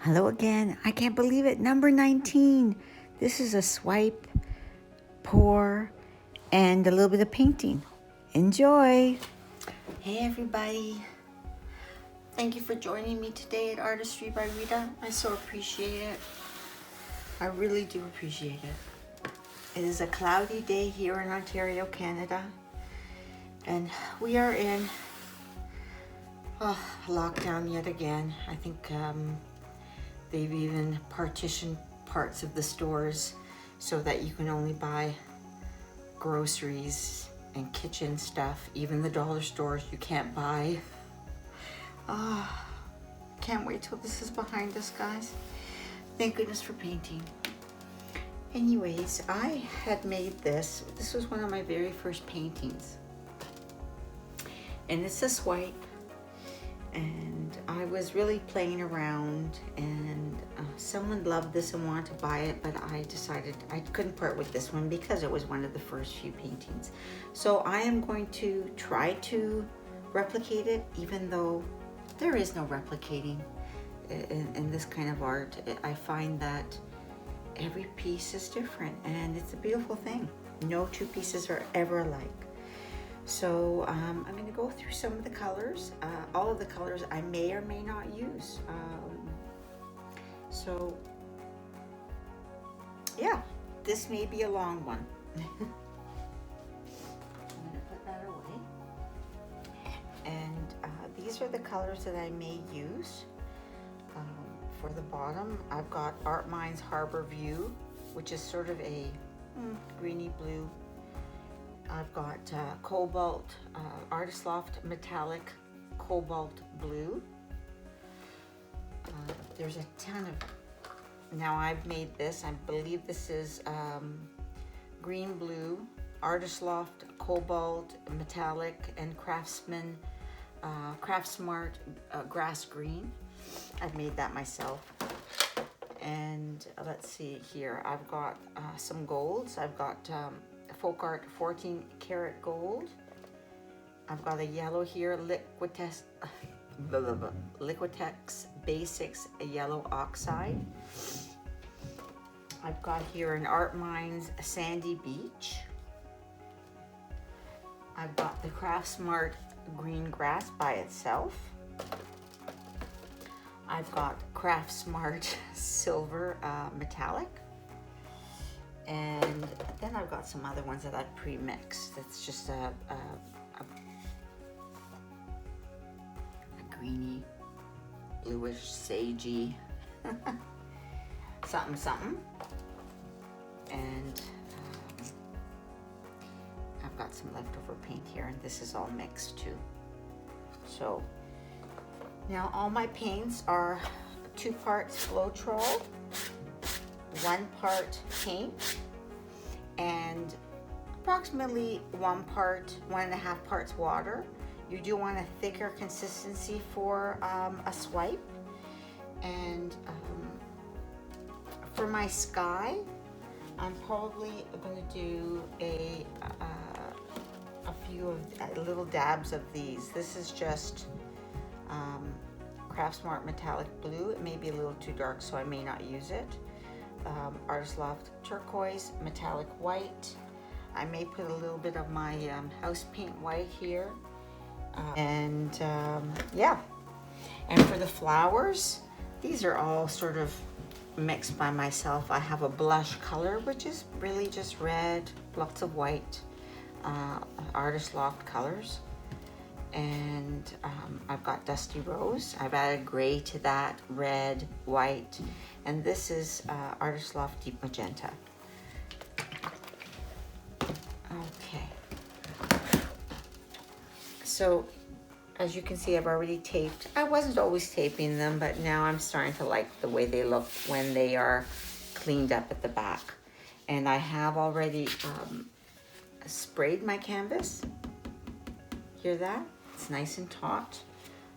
Hello again. I can't believe it. Number 19. This is a swipe, pour, and a little bit of painting. Enjoy. Hey everybody. Thank you for joining me today at Artistry by Rita. I so appreciate it. I really do appreciate it. It is a cloudy day here in Ontario, Canada. And we are in lockdown yet again. I think they've even partitioned parts of the stores so that you can only buy groceries and kitchen stuff. Even the dollar stores you can't buy. Can't wait till this is behind us, guys. Thank goodness for painting. Anyways, I had made this. This was one of my very first paintings. And it's a swipe. And I was really playing around, and someone loved this and wanted to buy it, but I decided I couldn't part with this one because it was one of the first few paintings. So I am going to try to replicate it, even though there is no replicating in this kind of art. I find that every piece is different, and it's a beautiful thing. No two pieces are ever alike. So I'm going to go through some of the colors. All of the colors I may or may not use. So yeah, this may be a long one. I'm going to put that away. And these are the colors that I may use. For the bottom, I've got Art Minds Harbor View, which is sort of a greeny blue. I've got Cobalt, Artist Loft Metallic Cobalt Blue. There's a ton of, now I've made this, I believe this is Green Blue, Artist Loft Cobalt Metallic, and Craftsman, Craftsmart Grass Green. I've made that myself. And let's see here, I've got some golds. I've got Folk Art 14 karat gold. I've got a yellow here, Liquitex Basics, a yellow oxide. I've got here an Art Minds Sandy Beach. I've got the Craftsmart Green Grass by itself. I've got Craftsmart Silver Metallic. And then I've got some other ones that I've pre-mixed. It's just a greeny, bluish, sagey, something. And I've got some leftover paint here, and this is all mixed too. So now all my paints are 2 parts floetrol, 1 part paint, and approximately 1.5 parts water. You do want a thicker consistency for a swipe. And for my sky, I'm probably going to do a few of little dabs of these. This is just Craftsmart Metallic Blue. It may be a little too dark, so I may not use it. Artist Loft Turquoise Metallic White. I may put a little bit of my house paint white here. Yeah. And for the flowers, these are all sort of mixed by myself. I have a blush color, which is really just red, lots of white, Artist Loft colors. And I've got Dusty Rose. I've added gray to that, red, white, and this is Artist Loft Deep Magenta. Okay. So, as you can see, I've already taped. I wasn't always taping them, but now I'm starting to like the way they look when they are cleaned up at the back. And I have already sprayed my canvas. Hear that? It's nice and taut.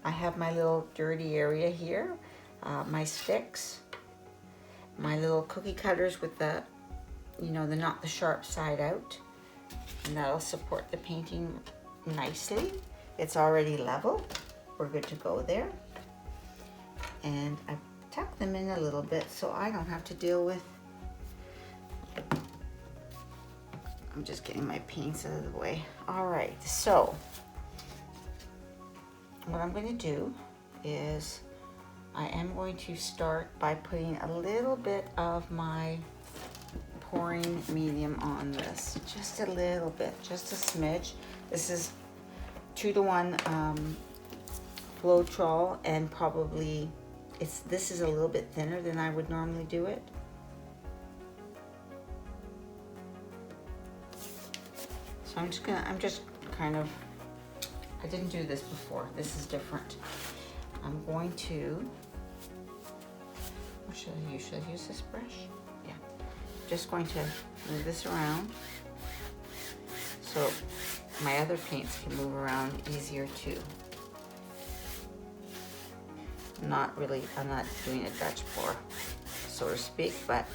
I have my little dirty area here, my sticks, my little cookie cutters with the, not the sharp side out, and that'll support the painting nicely. It's already level. We're good to go there. And I tuck them in a little bit so I don't have to deal with. I'm just getting my paints out of the way. All right, so what I'm going to do is I am going to start by putting a little bit of my pouring medium on this. Just a little bit, just a smidge. This is 2-to-1 floetrol, and probably this is a little bit thinner than I would normally do it. So I'm just kind of, I didn't do this before. This is different. I'm going to, what should I use? Should I use this brush? Yeah. Just going to move this around so my other paints can move around easier too. I'm not doing a Dutch pour, so to speak, but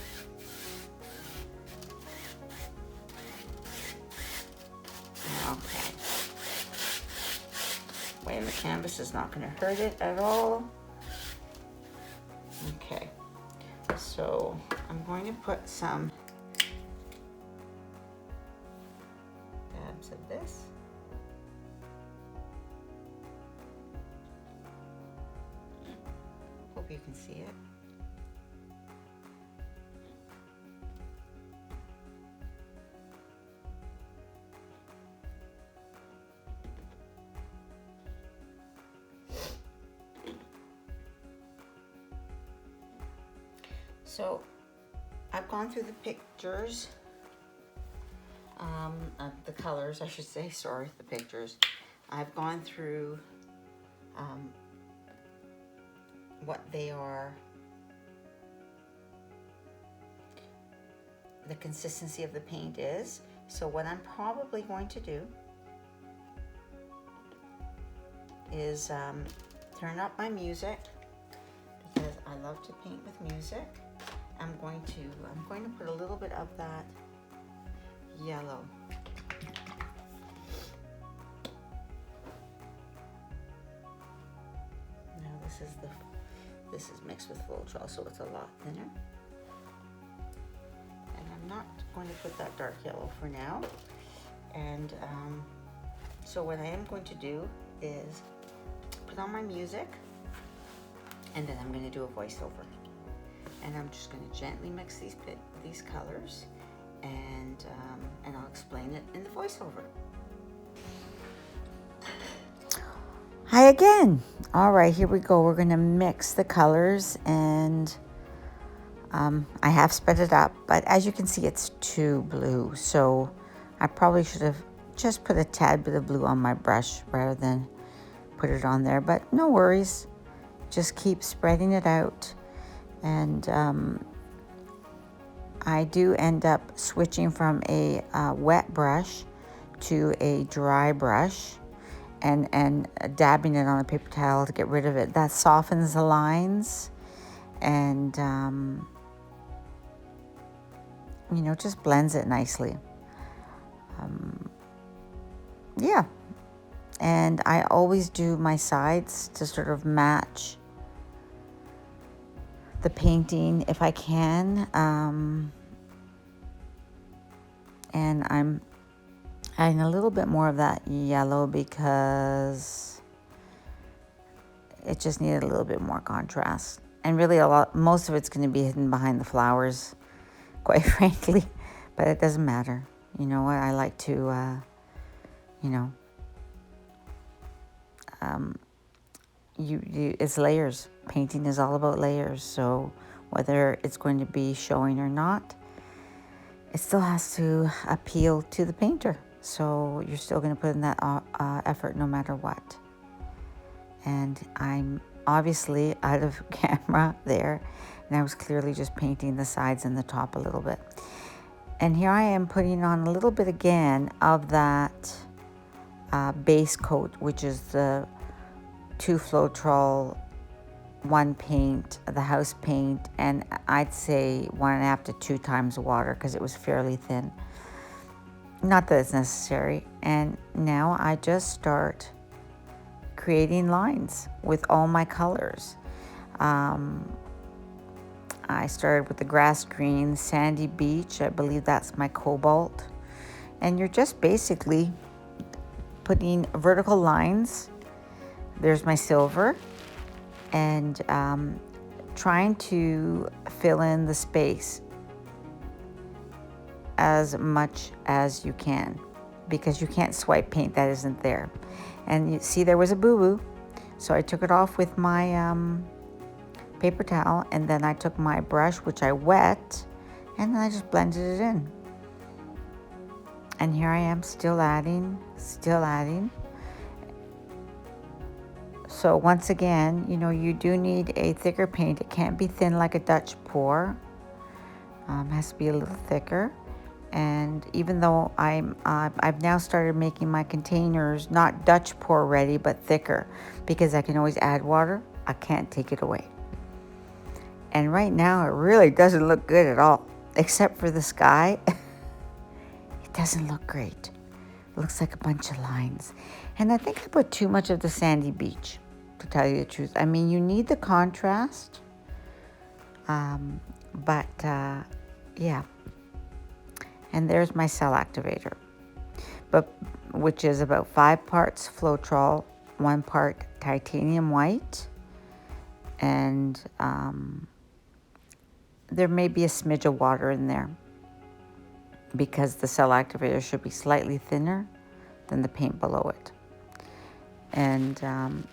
okay. Weighing the canvas is not going to hurt it at all. Okay, so I'm going to put some dabs of this. Hope you can see it. So I've gone through the pictures, the colors, I should say, sorry, the pictures. I've gone through what they are, the consistency of the paint is. So what I'm probably going to do is turn up my music, because I love to paint with music. I'm going to put a little bit of that yellow. Now this is mixed with floetrol, so it's a lot thinner. And I'm not going to put that dark yellow for now. And so what I am going to do is put on my music, and then I'm going to do a voiceover. And I'm just going to gently mix these colors, and I'll explain it in the voiceover. Hi again. All right, here we go. We're going to mix the colors, and I have sped it up, but as you can see, it's too blue. So I probably should have just put a tad bit of blue on my brush rather than put it on there, but no worries. Just keep spreading it out. And I do end up switching from a wet brush to a dry brush, and dabbing it on a paper towel to get rid of it. That softens the lines, and you know, just blends it nicely. Yeah, and I always do my sides to sort of match the painting if I can, and I'm adding a little bit more of that yellow because it just needed a little bit more contrast. And really most of it's going to be hidden behind the flowers, quite frankly, but it doesn't matter. You know what, I like to you know, it's layers. Painting is all about layers, so whether it's going to be showing or not, it still has to appeal to the painter. So you're still going to put in that effort no matter what. And I'm obviously out of camera there, and I was clearly just painting the sides and the top a little bit. And here I am putting on a little bit again of that base coat, which is the 2 floetrol, 1 paint, the house paint, and I'd say 1.5 to 2 times water because it was fairly thin. Not that it's necessary. And now I just start creating lines with all my colors. I started with the grass green, sandy beach. I believe that's my cobalt. And you're just basically putting vertical lines. There's my silver. And trying to fill in the space as much as you can, because you can't swipe paint that isn't there. And you see there was a boo-boo, so I took it off with my paper towel, and then I took my brush, which I wet, and then I just blended it in. And here I am still adding. So once again, you know, you do need a thicker paint. It can't be thin like a Dutch pour. Has to be a little thicker. And even though I've now started making my containers not Dutch pour ready, but thicker, because I can always add water, I can't take it away. And right now it really doesn't look good at all, except for the sky. It doesn't look great. It looks like a bunch of lines. And I think I put too much of the sandy beach, to tell you the truth. I mean, you need the contrast, but yeah. And there's my cell activator, which is about 5 parts floetrol, 1 part titanium white, and there may be a smidge of water in there, because the cell activator should be slightly thinner than the paint below it. And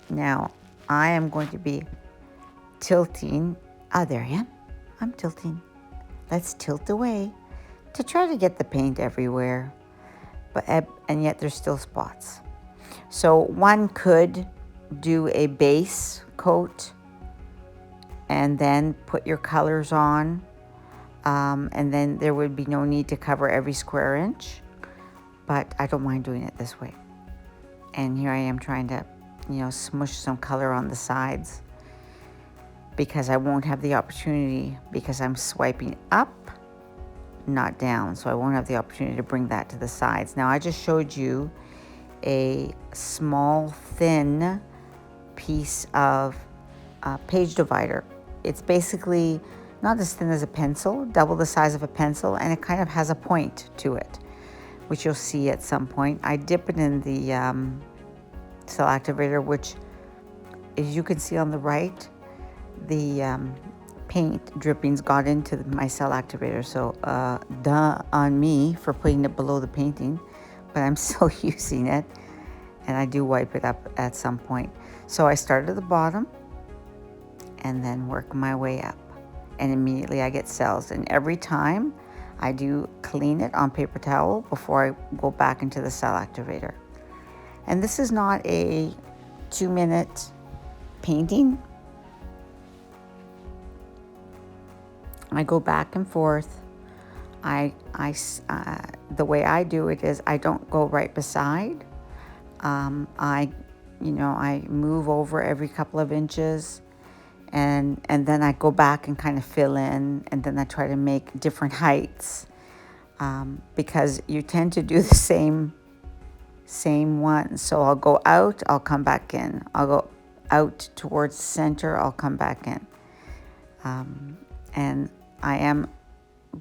now I am going to be tilting. Oh, there I am. I'm tilting. Let's tilt away to try to get the paint everywhere, and yet there's still spots. So one could do a base coat and then put your colors on, and then there would be no need to cover every square inch, but I don't mind doing it this way. And here I am trying to, you know, smush some color on the sides, because I won't have the opportunity, because I'm swiping up, not down, so I won't have the opportunity to bring that to the sides. Now I just showed you a small thin piece of page divider. It's basically not as thin as a pencil, double the size of a pencil, and it kind of has a point to it, which you'll see at some point. I dip it in the cell activator, which, as you can see on the right, the paint drippings got into my cell activator, so duh on me for putting it below the painting, but I'm still using it, and I do wipe it up at some point. So I start at the bottom and then work my way up, and immediately I get cells, and every time I do clean it on paper towel before I go back into the cell activator. And this is not a 2-minute painting. I go back and forth. The way I do it is I don't go right beside. I move over every couple of inches, and then I go back and kind of fill in, and then I try to make different heights, because you tend to do the same one. So I'll go out, I'll come back in. I'll go out towards the center, I'll come back in. And I am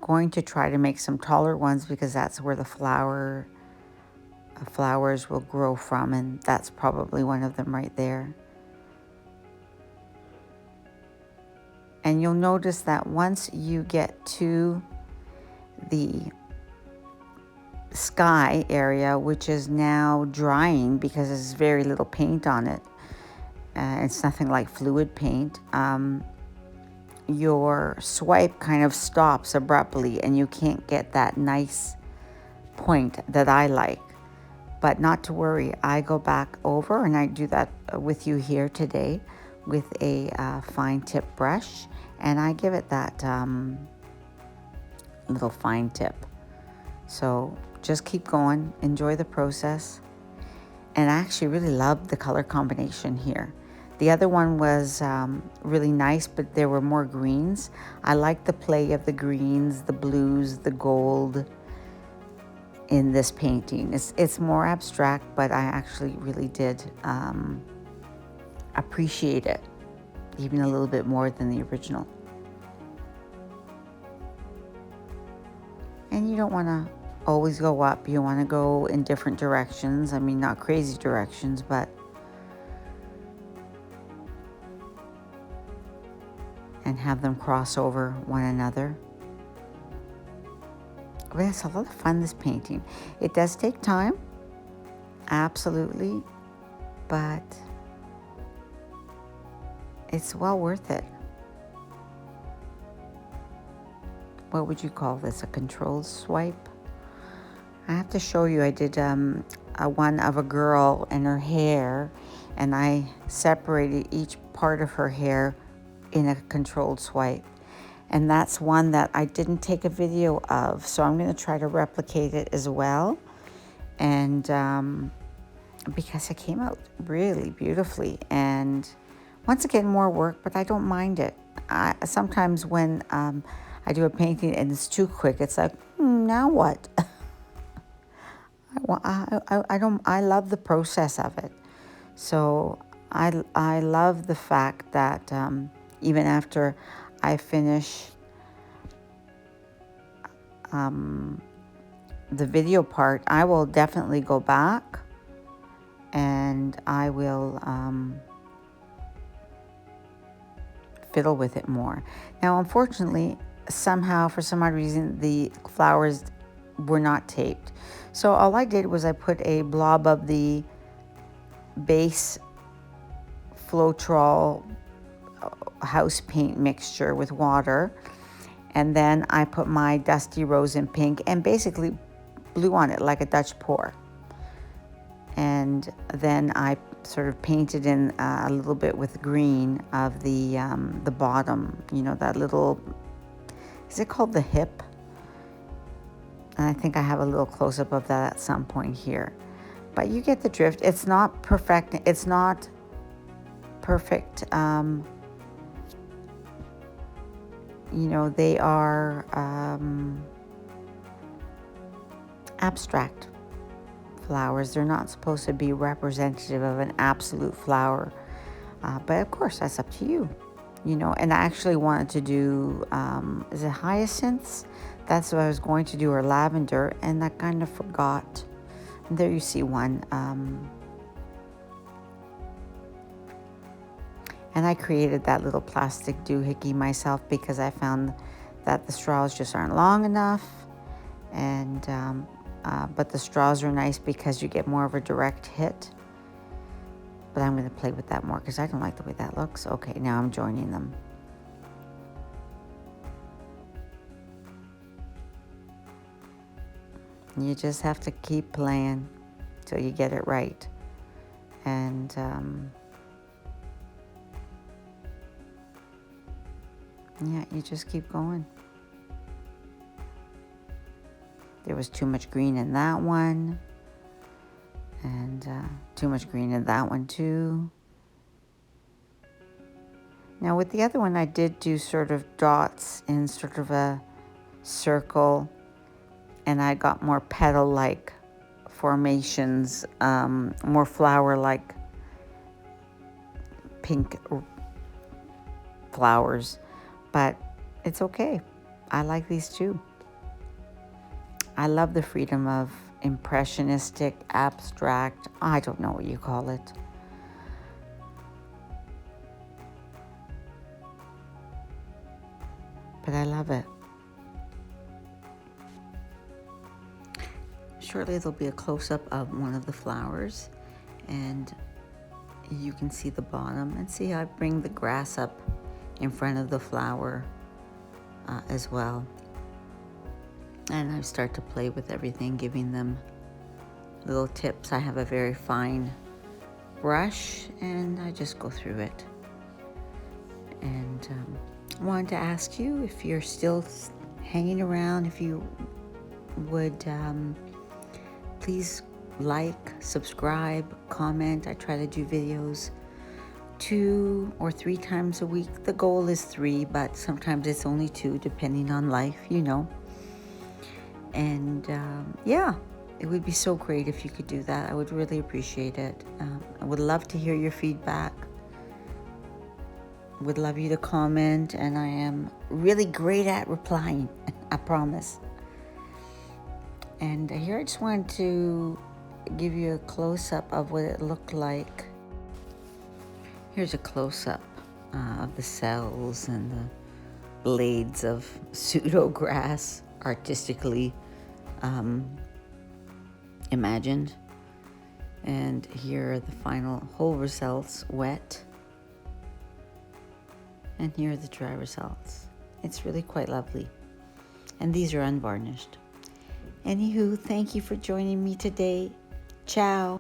going to try to make some taller ones, because that's where the flowers will grow from, and that's probably one of them right there. And you'll notice that once you get to the sky area, which is now drying because there's very little paint on it, it's nothing like fluid paint, your swipe kind of stops abruptly, and you can't get that nice point that I like. But not to worry, I go back over, and I do that with you here today with a fine tip brush, and I give it that little fine tip. So just keep going, enjoy the process. And I actually really love the color combination here. The other one was really nice, but there were more greens. I like the play of the greens, the blues, the gold in this painting. It's more abstract, but I actually really did appreciate it, even a little bit more than the original. And you don't want to always go up. You want to go in different directions. I mean, not crazy directions, but and have them cross over one another. But it's a lot of fun, this painting. It does take time, absolutely, but it's well worth it. What would you call this? A controlled swipe? I have to show you. I did a one of a girl and her hair, and I separated each part of her hair in a controlled swipe. And that's one that I didn't take a video of, so I'm going to try to replicate it as well. And because it came out really beautifully, and once again, more work, but I don't mind it. Sometimes when I do a painting and it's too quick, it's like, now what? I love the process of it. So I love the fact that even after I finish the video part, I will definitely go back and I will fiddle with it more. Now, unfortunately, somehow, for some odd reason, the flowers were not taped. So all I did was I put a blob of the base floetrol house paint mixture with water, and then I put my dusty rose and pink and basically blew on it like a Dutch pour. And then I sort of painted in a little bit with green of the bottom, you know, that little, is it called the hip? And I think I have a little close-up of that at some point here. But you get the drift. It's not perfect. It's not perfect. You know, they are abstract flowers. They're not supposed to be representative of an absolute flower. But of course, that's up to you. You know, and I actually wanted to do, is it hyacinths? That's what I was going to do, or lavender, and I kind of forgot. And there you see one. And I created that little plastic doohickey myself because I found that the straws just aren't long enough. And but the straws are nice because you get more of a direct hit. But I'm going to play with that more because I don't like the way that looks. Okay, now I'm joining them. You just have to keep playing till you get it right. And yeah, you just keep going. There was too much green in that one. And too much green in that one too. Now with the other one, I did do sort of dots in sort of a circle. And I got more petal-like formations, more flower-like pink flowers. But it's okay. I like these too. I love the freedom of impressionistic, abstract, I don't know what you call it. But I love it. Shortly there'll be a close-up of one of the flowers, and you can see the bottom, and see how I bring the grass up in front of the flower as well. And I start to play with everything, giving them little tips. I have a very fine brush and I just go through it. And I wanted to ask you if you're still hanging around, if you would please like, subscribe, comment. I try to do videos 2 or 3 times a week. The goal is 3, but sometimes it's only 2 depending on life, you know. And yeah, it would be so great if you could do that. I would really appreciate it. I would love to hear your feedback. Would love you to comment, and I am really great at replying, I promise. And here I just wanted to give you a close-up of what it looked like. Here's a close-up of the cells and the blades of pseudo grass, artistically imagined. And here are the final whole results, wet. And here are the dry results. It's really quite lovely. And these are unvarnished. Anywho, thank you for joining me today. Ciao.